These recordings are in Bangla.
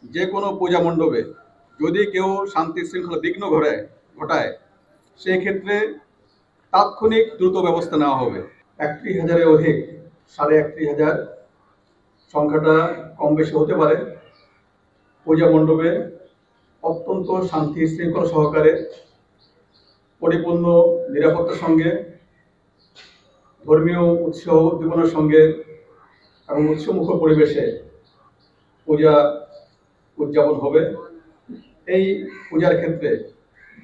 যে কোনো পূজা মণ্ডপে যদি কেউ শান্তি শৃঙ্খলা বিঘ্ন ঘটায় সেই ক্ষেত্রে তাৎক্ষণিক দ্রুত ব্যবস্থা নেওয়া হবে। 31,000-এর অধিক, 31,500 সংখ্যাটা কম বেশি হতে পারে। পূজা মণ্ডপে অত্যন্ত শান্তি শৃঙ্খলা সহকারে পরিপূর্ণ নিরাপত্তার সঙ্গে ধর্মীয় উৎসাহ উদ্দীপনার সঙ্গে এবং উৎসবমুখর পরিবেশে পূজা উদযাপন হবে। এই পূজার ক্ষেত্রে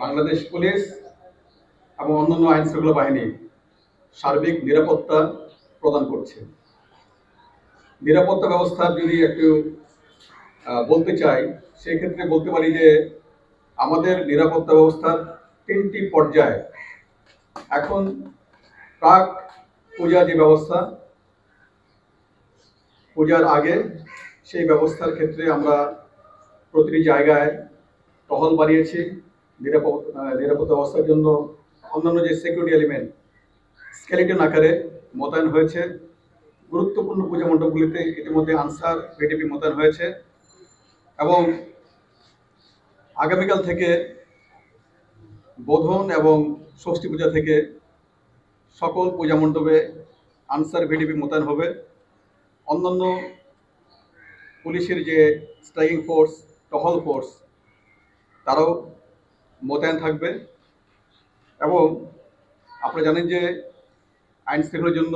বাংলাদেশ পুলিশ এবং অন্যান্য আইন শৃঙ্খলা বাহিনী সার্বিক নিরাপত্তা প্রদান করছে। নিরাপত্তা ব্যবস্থা যদি একটু বলতে চাই, সেক্ষেত্রে বলতে পারি যে আমাদের নিরাপত্তা ব্যবস্থার 3টি পর্যায়। এখন প্রাক পূজা যে ব্যবস্থা, পূজার আগে সেই ব্যবস্থার ক্ষেত্রে আমরা প্রতিটি জায়গায় টহল বাড়িয়েছি। নিরাপত্তা ব্যবস্থার জন্য অন্যান্য যে সিকিউরিটি এলিমেন্ট স্কেলিটন আকারে মোতায়েন হয়েছে। গুরুত্বপূর্ণ পূজা মণ্ডপগুলিতে ইতিমধ্যে আনসার ভিডিপি মোতায়েন হয়েছে এবং আগামীকাল থেকে বোধন এবং ষষ্ঠী পূজা থেকে সকল পূজা মণ্ডপে আনসার ভিডিপি মোতায়েন হবে। অন্যান্য পুলিশের যে স্ট্রাইকিং ফোর্স, টহল ফোর্স, তারাও মোতায়েন থাকবে। এবং আপনারা জানেন যে আইন শৃঙ্খলার জন্য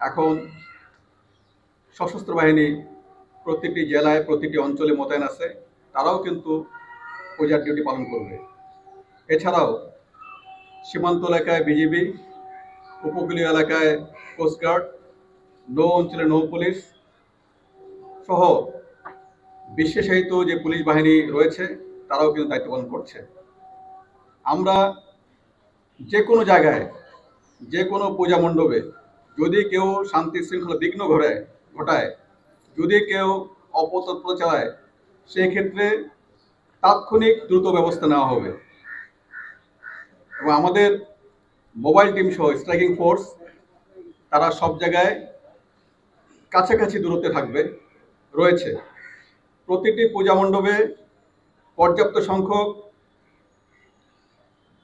এখন সশস্ত্র বাহিনী প্রতিটি জেলায়, প্রতিটি অঞ্চলে মোতায়েন আছে। তারাও কিন্তু পূজার ডিউটি পালন করবে। এছাড়াও সীমান্ত এলাকায় বিজিবি, উপকূলীয় এলাকায় কোস্টগার্ড, নৌ অঞ্চলে নৌ পুলিশ সহ বিশেষায়িত যে পুলিশ বাহিনী রয়েছে তারাও কিন্তু দায়িত্ব পালন করছে। আমরা যে কোনো জায়গায়, যে কোনো পূজা মণ্ডপে যদি কেউ শান্তি শৃঙ্খলা বিঘ্ন ঘটায়, যদি কেউ অপতৎপর চালায়, সেই ক্ষেত্রে তাৎক্ষণিক দ্রুত ব্যবস্থা নেওয়া হবে। এবং আমাদের মোবাইল টিম সহ স্ট্রাইকিং ফোর্স তারা সব জায়গায় কাছাকাছি দূরত্বে রয়েছে। প্রতিটি পূজা মণ্ডপে পর্যাপ্ত সংখ্যক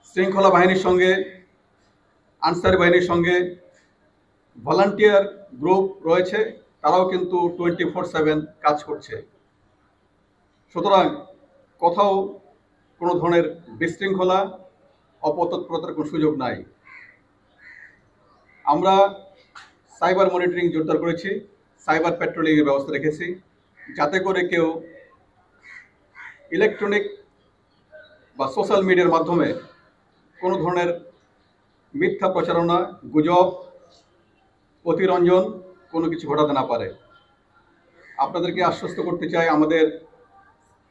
শৃঙ্খলা বাহিনীর সঙ্গে, আনসার বাহিনীর সঙ্গে ভলান্টিয়ার গ্রুপ রয়েছে। তারাও কিন্তু 24/7 কাজ করছে। সুতরাং কোথাও কোনো ধরনের বিশৃঙ্খলা, অপতৎপরতার কোনো সুযোগ নাই। আমরা সাইবার মনিটরিং জোরদার করেছি, সাইবার প্যাট্রোলিংয়ের ব্যবস্থা রেখেছি, যাতে করে কেউ ইলেকট্রনিক বা সোশ্যাল মিডিয়ার মাধ্যমে কোনো ধরনের মিথ্যা প্রচারণা, গুজব, অতিরঞ্জন কোনো কিছু ঘটাতে না পারে। আপনাদেরকে আশ্বস্ত করতে চাই, আমাদের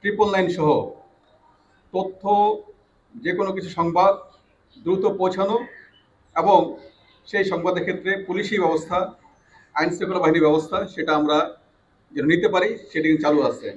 999 সহ তথ্য, যে কোনো কিছু সংবাদ দ্রুত পৌঁছানো এবং সেই সংবাদের ক্ষেত্রে পুলিশি ব্যবস্থা, আইন শৃঙ্খলা বাহিনী ব্যবস্থা সেটা আমরা যেন নিতে পারি, সেটি চালু আছে।